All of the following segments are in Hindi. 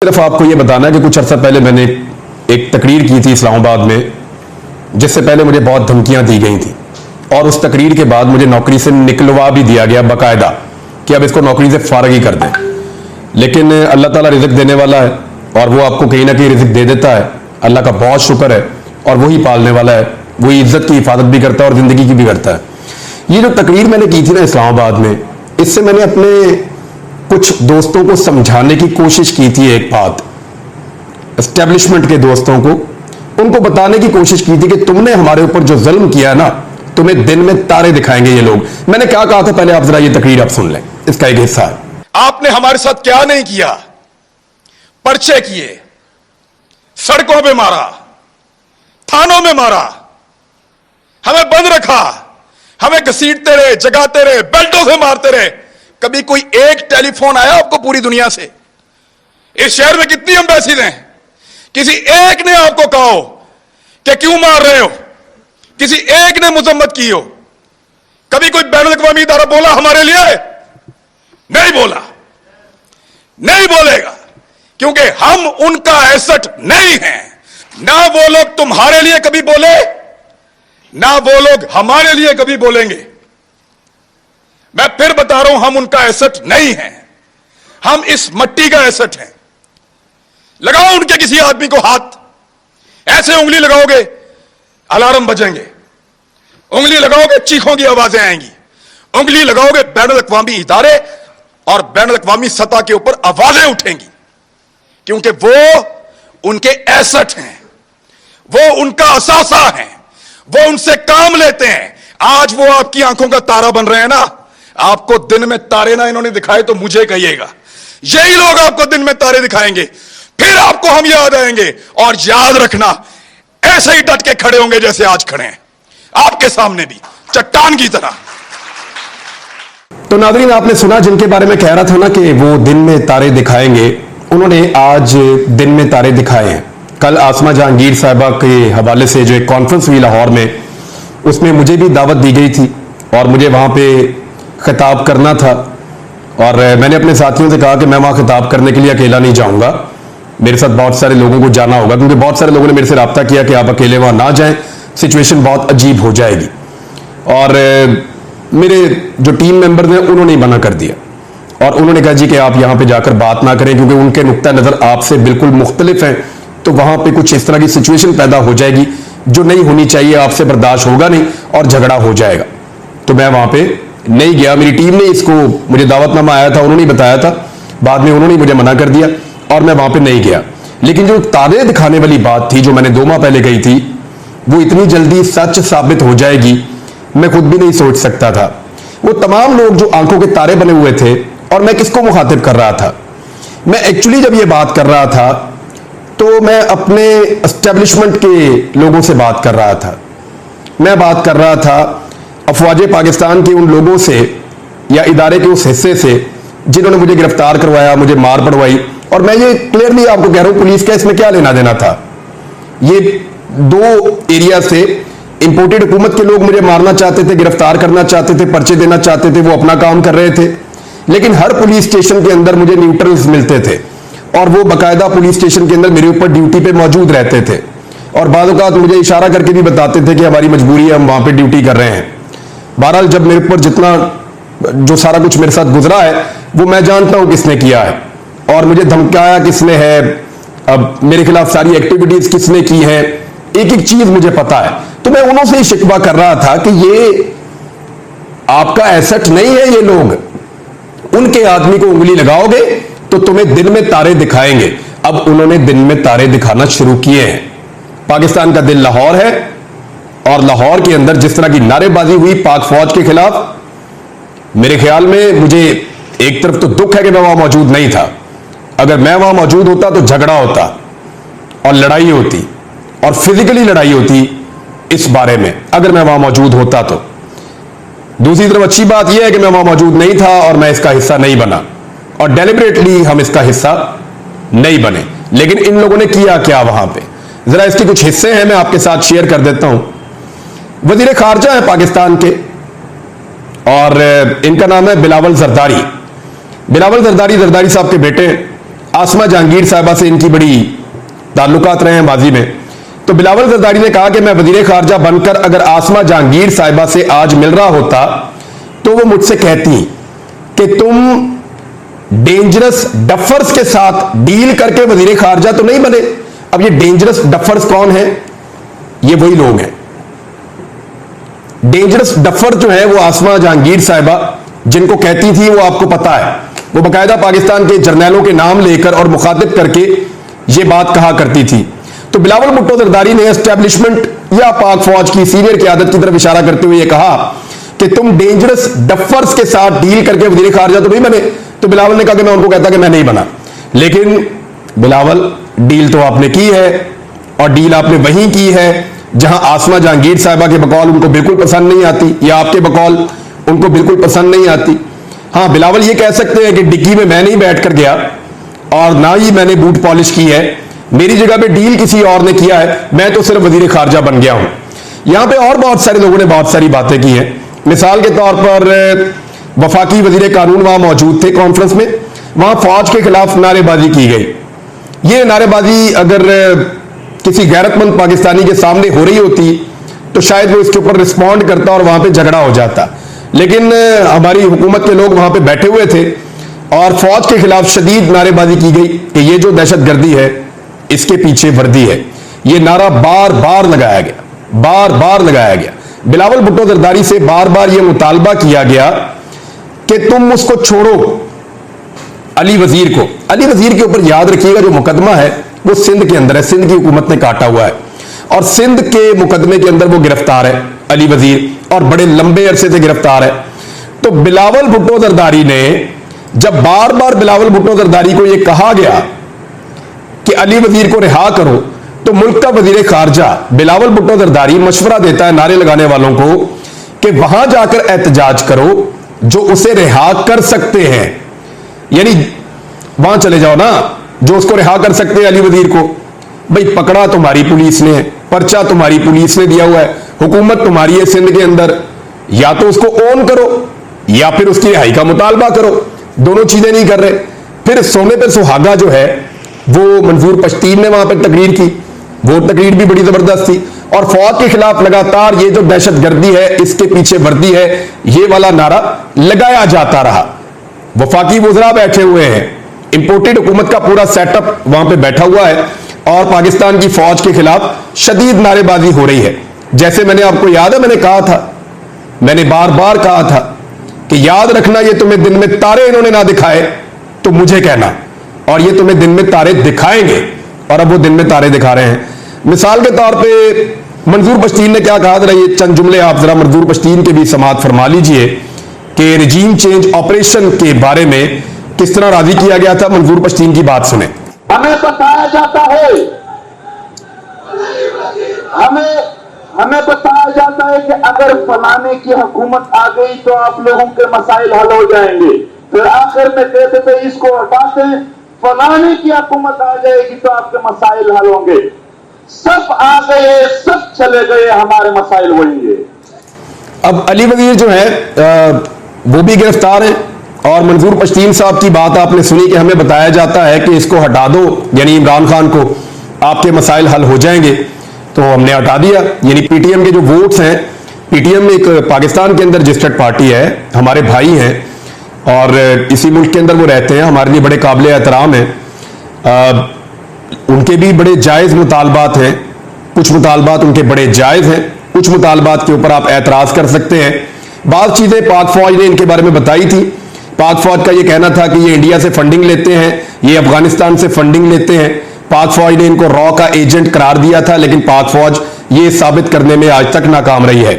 सिर्फ आपको यह बताना है कि कुछ अर्सा पहले मैंने एक तकरीर की थी इस्लामाबाद में, जिससे पहले मुझे बहुत धमकियां दी गई थी और उस तकरीर के बाद मुझे नौकरी से निकलवा भी दिया गया बाकायदा कि अब इसको नौकरी से फारग ही कर दें। लेकिन अल्लाह ताला रिज़्क़ देने वाला है और वो आपको कहीं ना कहीं रिज़्क़ दे देता है। अल्लाह का बहुत शुक्र है और वही पालने वाला है, वही इज्जत की हिफाजत भी करता है और ज़िंदगी की भी करता है। ये जो तकरीर मैंने की थी ना इस्लामाबाद में, इससे मैंने अपने कुछ दोस्तों को समझाने की कोशिश की थी, एक बात एस्टेब्लिशमेंट के दोस्तों को, उनको बताने की कोशिश की थी कि तुमने हमारे ऊपर जो जुल्म किया ना, तुम्हें दिन में तारे दिखाएंगे ये लोग। मैंने क्या कहा था पहले आप जरा ये तकरीर आप सुन लें, इसका एक हिस्सा है। आपने हमारे साथ क्या नहीं किया, पर्चे किए, सड़कों पे मारा, थानों में मारा, हमें बंद रखा, हमें घसीटते रहे, जगाते रहे, बेल्टों से मारते रहे। कभी कोई एक टेलीफोन आया आपको पूरी दुनिया से? इस शहर में कितनी एम्बेसीज हैं, किसी एक ने आपको कहा हो कि क्यों मार रहे हो? किसी एक ने मजम्मत की हो? कभी कोई बैनुल-अक़वामी इदारा बोला हमारे लिए? नहीं बोला, नहीं बोलेगा, क्योंकि हम उनका एसेट नहीं हैं। ना वो लोग तुम्हारे लिए कभी बोले, ना वो लोग हमारे लिए कभी बोलेंगे। मैं फिर बता रहा हूं, हम उनका एसेट नहीं हैं, हम इस मट्टी का एसेट हैं। लगाओ उनके किसी आदमी को हाथ, ऐसे उंगली लगाओगे अलार्म बजेंगे, उंगली लगाओगे चीखों की आवाजें आएंगी, उंगली लगाओगे बैनुल-अक़वामी इदारे और बैनुल-अक़वामी सतह के ऊपर आवाजें उठेंगी, क्योंकि वो उनके एसेट हैं, वो उनका असासा है, वो उनसे काम लेते हैं। आज वो आपकी आंखों का तारा बन रहे हैं ना। आपको दिन में तारे ना इन्होंने दिखाए तो मुझे कहिएगा, यही लोग आपको दिन में तारे दिखाएंगे, फिर आपको हम याद आएंगे। और याद रखना, ऐसे ही डट के खड़े होंगे जैसे आज खड़े हैं, आपके सामने भी चट्टान की तरह। तो नाज़रीन, आपने सुना जिनके बारे में कह रहा था ना कि वो दिन में तारे दिखाएंगे, उन्होंने आज दिन में तारे दिखाए हैं। कल आसमा जहांगीर साहिबा के हवाले से जो एक कॉन्फ्रेंस हुई लाहौर में, उसमें मुझे भी दावत दी गई थी और मुझे वहां पे खिताब करना था। और मैंने अपने साथियों से कहा कि मैं वहां खिताब करने के लिए अकेला नहीं जाऊंगा, मेरे साथ बहुत सारे लोगों को जाना होगा, क्योंकि बहुत सारे लोगों ने मेरे से रब्ता किया कि आप अकेले वहां ना जाएं, सिचुएशन बहुत अजीब हो जाएगी। और मेरे जो टीम मेंबर ने उन्होंने मना कर दिया और उन्होंने कहा जी कि आप यहां पे जाकर बात ना करें, क्योंकि उनके नुक्ता नजर आपसे बिल्कुल मुख्तलिफ हैं, तो वहां पे कुछ इस तरह की सिचुएशन पैदा हो जाएगी जो नहीं होनी चाहिए, आपसे बर्दाश्त होगा नहीं और झगड़ा हो जाएगा। तो मैं वहां पे नहीं गया। मेरी टीम ने इसको, मुझे दावतनामा आया था, उन्होंने बताया था, बाद में उन्होंने मुझे मना कर दिया और मैं वहां पे नहीं गया। लेकिन जो तारे दिखाने वाली बात थी, जो मैंने 2 माह पहले कही थी, वो इतनी जल्दी सच साबित हो जाएगी मैं खुद भी नहीं सोच सकता था। वो तमाम लोग जो आंखों के तारे बने हुए थे, और मैं किसको मुखातिब कर रहा था? मैं एक्चुअली जब ये बात कर रहा था तो मैं अपने एस्टेब्लिशमेंट के लोगों से बात कर रहा था। मैं बात कर रहा था अफवाज पाकिस्तान के उन लोगों से या इदारे के उस हिस्से से जिन्होंने मुझे गिरफ्तार करवाया, मुझे मार पड़वाई। और मैं ये क्लियरली आपको कह रहा हूं, पुलिस का इसमें क्या लेना देना था? ये 2 एरिया से इंपोर्टेड हुकूमत के लोग मुझे मारना चाहते थे, गिरफ्तार करना चाहते थे, पर्चे देना चाहते थे, वो अपना काम कर रहे थे। लेकिन हर पुलिस स्टेशन के अंदर मुझे न्यूट्रल्स मिलते थे और वो बाकायदा पुलिस स्टेशन के अंदर मेरे ऊपर ड्यूटी पे मौजूद रहते थे और बाद औक़ात मुझे इशारा करके भी बताते थे कि हमारी मजबूरी है, हम वहां पे ड्यूटी कर रहे हैं। बहरहाल जब मेरे ऊपर जितना जो सारा कुछ मेरे साथ गुजरा है वो मैं जानता हूं किसने किया है और मुझे धमकाया किसने है, अब मेरे खिलाफ सारी एक्टिविटीज किसने की है, एक एक चीज मुझे पता है। तो मैं उन्होंने ही शिकवा कर रहा था कि ये आपका एसेट नहीं है, ये लोग उनके आदमी को उंगली लगाओगे तो तुम्हें दिन में तारे दिखाएंगे। अब उन्होंने दिन में तारे दिखाना शुरू किए हैं। पाकिस्तान का दिल लाहौर है और लाहौर के अंदर जिस तरह की नारेबाजी हुई पाक फौज के खिलाफ, मेरे ख्याल में मुझे एक तरफ तो दुख है कि मैं वहां मौजूद नहीं था। अगर मैं वहां मौजूद होता तो झगड़ा होता और लड़ाई होती और फिजिकली लड़ाई होती इस बारे में, अगर मैं वहां मौजूद होता तो। दूसरी तरफ अच्छी बात यह है कि मैं वहां मौजूद नहीं था और मैं इसका हिस्सा नहीं बना और डेलिबरेटली हम इसका हिस्सा नहीं बने। लेकिन इन लोगों ने किया क्या वहां पे, जरा इसके कुछ हिस्से हैं, मैं आपके साथ शेयर कर देता हूं। वजीर खारजा है पाकिस्तान के और इनका नाम है बिलावल जरदारी। बिलावल जरदारी साहब के बेटे आसमा जहांगीर साहिबा से इनकी बड़ी ताल्लुकात रहे हैं माजी में। तो बिलावल जरदारी ने कहा कि मैं वजीर खारजा बनकर अगर आसमा जहांगीर साहिबा से आज मिल रहा होता तो वो मुझसे कहती कि तुम डेंजरस डफर्स के साथ डील करके वजीर खारजा तो नहीं बने। अब ये डेंजरस डफर्स कौन है? ये वही लोग हैं। डेंजरस डफर जो है वो आसमा जहांगीर साहिबा जिनको कहती थी, वो आपको पता है, वो बाकायदा पाकिस्तान के जर्नैलों के नाम लेकर और मुखातिब करके ये बात कहा करती थी। तो बिलावल भुट्टो जरदारी ने एस्टेब्लिशमेंट या पाक फौज की सीनियर क़यादत की तरफ इशारा करते हुए कहा कि तुम डेंजरस डफर्स के साथ डील करके वज़ीर खारजा तो नहीं बने। तो बिलावल ने कहा कि मैं उनको कहता कि मैं नहीं बना। लेकिन बिलावल, डील तो आपने की है, और डील आपने वहीं की है जहां आसमा जहांगीर साहिबा के बकौल उनको बिल्कुल पसंद नहीं आती, या आपके बकौल उनको बिल्कुल पसंद नहीं आती। हां, बिलावल ये कह सकते हैं कि डिग्गी में मैं नहीं बैठ कर गया और ना ही मैंने बूट पॉलिश की है, मेरी जगह पे डील किसी और ने किया है, मैं तो सिर्फ वजीर खारजा बन गया हूं। यहां पे और बहुत सारे लोगों ने बहुत सारी बातें की हैं। मिसाल के तौर पर वफाकी वजीर कानून वहां मौजूद थे कॉन्फ्रेंस में, वहां फौज के खिलाफ नारेबाजी की गई। ये नारेबाजी अगर किसी गैरतमंद पाकिस्तानी के सामने हो रही होती तो शायद वो इसके ऊपर रिस्पॉन्ड करता और वहां पे झगड़ा हो जाता। लेकिन हमारी हुकूमत के लोग वहां पे बैठे हुए थे और फौज के खिलाफ शदीद नारेबाजी की गई कि ये जो दहशतगर्दी है इसके पीछे वर्दी है। ये नारा बार बार लगाया गया, बार बार लगाया गया। बिलावल भुट्टो जरदारी से बार बार यह मुतालबा किया गया कि तुम उसको छोड़ो, अली वजीर को। अली वजीर के ऊपर याद रखिएगा जो मुकदमा है वो सिंध के अंदर है, सिंध की हुकूमत ने काटा हुआ है और सिंध के मुकदमे के अंदर वो गिरफ्तार है अली वजीर, और बड़े लंबे अरसे से गिरफ्तार है। तो बिलावल भुट्टो जरदारी ने जब बार बार बिलावल भुट्टो जरदारी को यह कहा गया कि अली वजीर को रिहा करो, तो मुल्क का वजीर खारजा बिलावल भुट्टो जरदारी मशवरा देता है नारे लगाने वालों को कि वहां जाकर एहतजाज करो जो उसे रिहा कर सकते हैं। यानी वहां चले जाओ ना जो उसको रिहा कर सकते हैं अली वजीर को। भाई पकड़ा तुम्हारी पुलिस ने, पर्चा तुम्हारी पुलिस ने दिया हुआ है, हुकूमत तुम्हारी है सिंध के अंदर, या तो उसको ओन करो या फिर उसकी रिहाई का मुतालबा करो। दोनों चीजें नहीं कर रहे। फिर सोने पे सुहागा जो है वो मंजूर पश्तीन ने वहां पर तकरीर की, वो तकरीर भी बड़ी जबरदस्त थी, और फौज के खिलाफ लगातार ये जो दहशतगर्दी है इसके पीछे वर्दी है ये वाला नारा लगाया जाता रहा। वफाकी वज़रा बैठे हुए हैं, इंपोर्टेड हुकूमत का पूरा सेटअप वहां पे बैठा हुआ है और पाकिस्तान की फौज के खिलाफ शदीद नारेबाजी हो रही है। जैसे मैंने आपको याद है, मैंने कहा था, मैंने बार बार कहा था कि याद रखना ये तुम्हें दिन में तारे इन्होंने ना दिखाए तो मुझे कहना, और ये तुम्हें दिन में तारे दिखाएंगे, और अब वो दिन में तारे दिखा रहे हैं। मिसाल के तौर पे मंजूर पश्तीन ने क्या कहा, जरा ये चंद जुमले आप जरा मंजूर पश्तीन के भी समाअत फरमा लीजिए कि रिजीम चेंज ऑपरेशन के बारे में किस तरह राजी किया गया था। मंजूर पश्तीन की बात सुने। हमें बताया जाता है, हमें बताया जाता है कि अगर फलाने की हुकूमत आ गई तो आप लोगों के मसाइल हल हो जाएंगे। फिर आखिर में कहते थे इसको हटाते, फलाने की हुकूमत आ जाएगी तो आपके मसाइल हल होंगे। सब आ गए, सब चले गए, हमारे मसाइल वही है। अब अली वजीर जो है वो भी गिरफ्तार है, और मंजूर पश्तीन साहब की बात आपने सुनी कि हमें बताया जाता है कि इसको हटा दो, यानी इमरान खान को, आपके मसाइल हल हो जाएंगे। तो हमने हटा दिया। यानी पीटीएम के जो वोट्स हैं, पीटीएम एक पाकिस्तान के अंदर रजिस्टर्ड पार्टी है, हमारे भाई हैं और इसी मुल्क के अंदर वो रहते हैं, हमारे लिए बड़े काबिल एहतराम हैं। उनके भी बड़े जायज़ मुतालबात हैं, कुछ मुतालबात उनके बड़े जायज़ हैं, कुछ मुतालबात के ऊपर आप एतराज़ कर सकते हैं। बात चीज़ें पाक फौज ने इनके बारे में बताई थी। पाक फौज का ये कहना था कि ये इंडिया से फंडिंग लेते हैं, ये अफगानिस्तान से फंडिंग लेते हैं। पाक फौज ने इनको रॉ का एजेंट करार दिया था, लेकिन पाक फौज ये साबित करने में आज तक नाकाम रही है,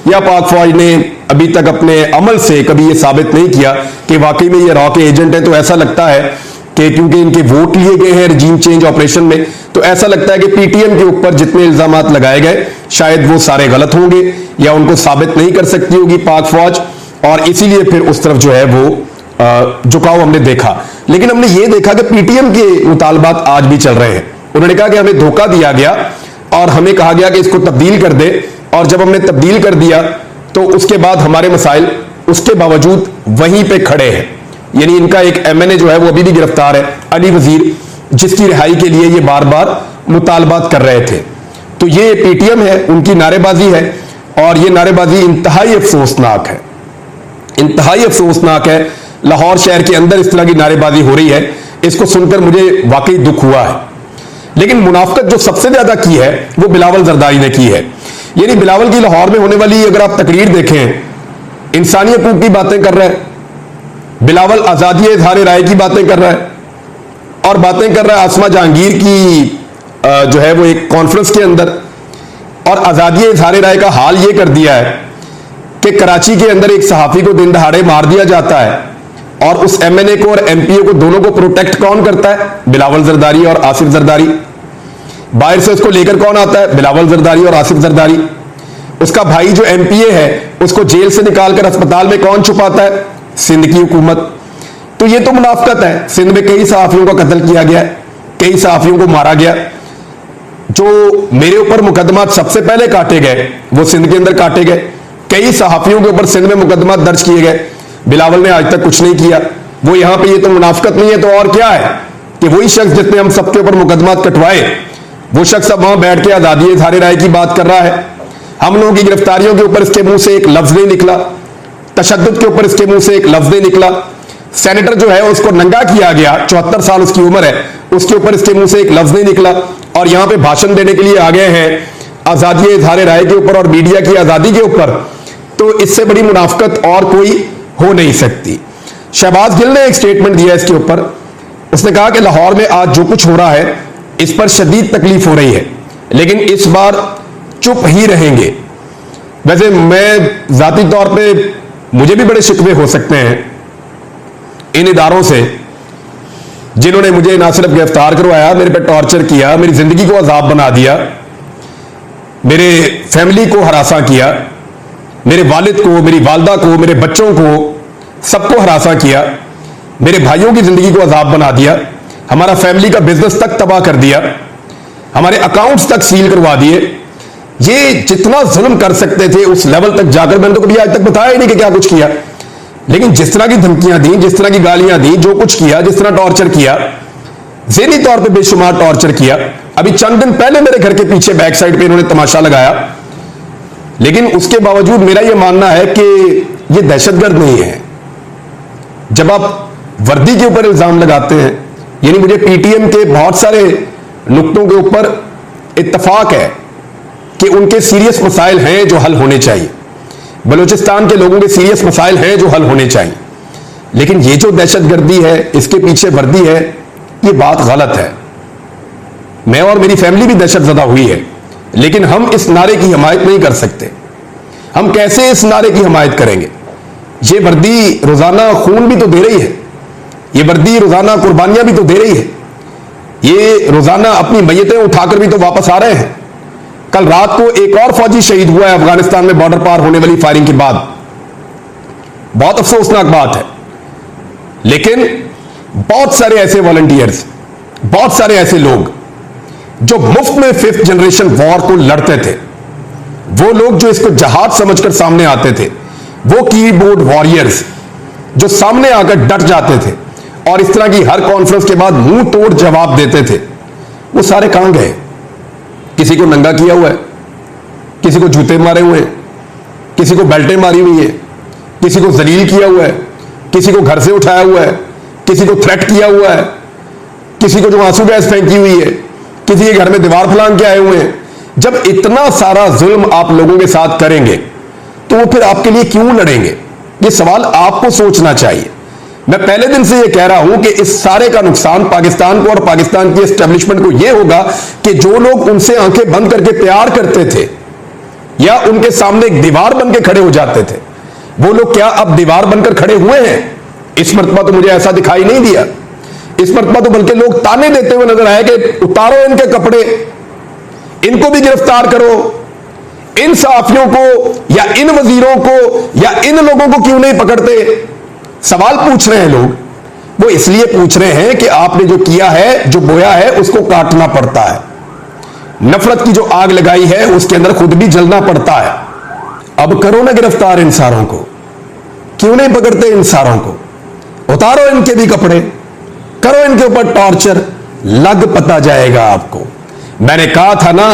या पाक फौज ने अभी तक अपने अमल से कभी ये साबित नहीं किया कि वाकई में ये रॉ के एजेंट हैं। तो ऐसा लगता है कि क्योंकि इनके वोट लिए गए हैं रिजीम चेंज ऑपरेशन में, तो ऐसा लगता है कि पीटीएम के ऊपर जितने इल्जामात लगाए गए शायद वो सारे गलत होंगे या उनको साबित नहीं कर सकती होगी पाक फौज, और इसीलिए फिर उस तरफ जो है वो झुकाव हमने देखा। लेकिन हमने ये देखा कि पीटीएम के मुतालबात आज भी चल रहे हैं। उन्होंने कहा कि हमें धोखा दिया गया और हमें कहा गया कि इसको तब्दील कर दे, और जब हमने तब्दील कर दिया तो उसके बाद हमारे मसाइल उसके बावजूद वहीं पे खड़े हैं। यानी इनका एक एमएनए जो है वो अभी भी गिरफ्तार है, अली वजीर, जिसकी रिहाई के लिए ये बार बार मुतालबात कर रहे थे। तो ये पीटीएम है, उनकी नारेबाजी है, और ये नारेबाजी इंतहाई अफसोसनाक है, इंतहाई अफसोसनाक है। लाहौर शहर के अंदर इस तरह की नारेबाजी हो रही है, इसको सुनकर मुझे वाकई दुख हुआ है। लेकिन मुनाफकत जो सबसे ज्यादा की है वो बिलावल जरदारी ने की है। यानी बिलावल की लाहौर में होने वाली अगर आप तकरीर देखें, इंसानी हकूक की बातें कर रहा है बिलावल, आजादी इजहार राय की बातें कर रहा है, और बातें कर रहा है आसमा जहांगीर की जो है वो एक कॉन्फ्रेंस के अंदर। और आजादी इजहार राय का हाल ये कर दिया है कि कराची के अंदर एक सहाफी को दिन दहाड़े मार दिया जाता है, और उस एमएनए को और एमपीए को दोनों को प्रोटेक्ट कौन करता है? बिलावल जरदारी और आसिफ जरदारी। बाहर से उसको लेकर कौन आता है? बिलावल जरदारी और आसिफ जरदारी। उसका भाई जो एमपीए है उसको जेल से निकालकर अस्पताल में कौन छुपाता है? सिंध की हुकूमत। तो ये तो मुनाफकत है। सिंध में कई सहाफियों का कत्ल किया गया, कई सहाफियों को मारा गया। जो मेरे ऊपर मुकदमा सबसे पहले काटे गए वो सिंध के अंदर काटे गए, कई सहाफियों के ऊपर सिंध में मुकदमा दर्ज किए गए, बिलावल ने आज तक कुछ नहीं किया। वो यहां पे, ये तो मुनाफकत नहीं है तो और क्या है कि वही शख्स जिसने हम सबके ऊपर मुकदमा कटवाए, वो शख्स अब वहां बैठ के आजादी इजहार राय की बात कर रहा है। हम लोगों की गिरफ्तारियों के ऊपर इसके मुंह से एक लफ्ज नहीं निकला, तशद्दुद के ऊपर इसके मुंह से एक लफ्ज नहीं निकला। सेनेटर जो है उसको नंगा किया गया, 74 साल उसकी उम्र है, उसके ऊपर इसके मुंह से एक लफ्ज नहीं निकला। और यहां पे भाषण देने के लिए आ गए हैं आजादी इजहार राय के ऊपर और मीडिया की आजादी के ऊपर। तो इससे बड़ी मुनाफकत और कोई हो नहीं सकती। शहबाज गिल ने एक स्टेटमेंट दिया इसके ऊपर। उसने कहा कि लाहौर में आज जो कुछ हो रहा है इस पर शदीद तकलीफ हो रही है, लेकिन इस बार चुप ही रहेंगे। वैसे मैं जाती तौर पे, मुझे भी बड़े शिकवे हो सकते हैं इन इदारों से जिन्होंने मुझे ना सिर्फ गिरफ्तार करवाया, मेरे पे टॉर्चर किया, मेरी जिंदगी को अजाब बना दिया, मेरे फैमिली को हरासा किया, मेरे वालिद को, मेरी वालदा को, मेरे बच्चों को, सबको हरासा किया, मेरे भाइयों की जिंदगी को अजाब बना दिया, हमारा फैमिली का बिजनेस तक तबाह कर दिया, हमारे अकाउंट्स तक सील करवा दिए। ये जितना जुल्म कर सकते थे उस लेवल तक जाकर मैंने तो कभी आज तक बताया ही नहीं कि क्या कुछ किया। लेकिन जिस तरह की धमकियां दी, जिस तरह की गालियां दी, जो कुछ किया, जिस तरह टॉर्चर किया, ज़हनी तौर पे बेशुमार टॉर्चर किया। अभी चंद दिन पहले मेरे घर के पीछे बैक साइड पे इन्होंने तमाशा लगाया, लेकिन उसके बावजूद मेरा यह मानना है कि यह दहशतगर्द नहीं है। जब आप वर्दी के ऊपर इल्जाम लगाते हैं, यानी मुझे पीटीएम के बहुत सारे नुक्तों के ऊपर इत्तफाक है कि उनके सीरियस मसाइल हैं जो हल होने चाहिए, बलूचिस्तान के लोगों के सीरियस मसाइल हैं जो हल होने चाहिए, लेकिन ये जो दहशतगर्दी है, इसके पीछे वर्दी है, ये बात गलत है। मैं और मेरी फैमिली भी दहशतजदा हुई है, लेकिन हम इस नारे की हिमायत नहीं कर सकते। हम कैसे इस नारे की हिमायत करेंगे? ये वर्दी रोजाना खून भी तो दे रही है, ये वर्दी रोजाना कुर्बानियां भी तो दे रही है, ये रोजाना अपनी मैयतें उठाकर भी तो वापस आ रहे हैं। कल रात को एक और फौजी शहीद हुआ है अफगानिस्तान में बॉर्डर पार होने वाली फायरिंग के बाद। बहुत अफसोसनाक बात है, लेकिन बहुत सारे ऐसे वॉलंटियर्स, बहुत सारे ऐसे लोग जो मुफ्त में 5th जनरेशन वॉर को लड़ते थे, वो लोग जो इसको जहाज समझकर सामने आते थे, वो कीबोर्ड वॉरियर्स जो सामने आकर डट जाते थे और इस तरह की हर कॉन्फ्रेंस के बाद मुंह तोड़ जवाब देते थे, वो सारे कहां गए? किसी को नंगा किया हुआ है, किसी को जूते मारे हुए हैं, किसी को बेल्टें मारी हुई है, किसी को जलील किया हुआ है, किसी को घर से उठाया हुआ है, किसी को थ्रेट किया हुआ है, किसी को जो आंसू गैस फेंकी हुई है, किसी के घर में दीवार फलांग के आए हुए हैं। जब इतना सारा जुल्म आप लोगों के साथ करेंगे तो वो फिर आपके लिए क्यों लड़ेंगे? ये सवाल आपको सोचना चाहिए। मैं पहले दिन से ये कह रहा हूं कि इस सारे का नुकसान पाकिस्तान को और पाकिस्तान की एस्टेब्लिशमेंट को यह होगा कि जो लोग उनसे आंखें बंद करके प्यार करते थे या उनके सामने एक दीवार बन के खड़े हो जाते थे, वो लोग क्या अब दीवार बनकर खड़े हुए हैं? इस मर्तबा तो मुझे ऐसा दिखाई नहीं दिया। इस मर्तबा तो बल्कि लोग ताने देते हुए नजर आए कि उतारो इनके कपड़े, इनको भी गिरफ्तार करो, इन सहाफियों को या इन वजीरों को या इन लोगों को क्यों नहीं पकड़ते? सवाल पूछ रहे हैं लोग। वो इसलिए पूछ रहे हैं कि आपने जो किया है, जो बोया है, उसको काटना पड़ता है। नफरत की जो आग लगाई है उसके अंदर खुद भी जलना पड़ता है। अब करो ना गिरफ्तार इन सारों को, क्यों नहीं पकड़ते इन सारों को? उतारो इनके भी कपड़े, करो इनके ऊपर टॉर्चर, लग पता जाएगा आपको। मैंने कहा था ना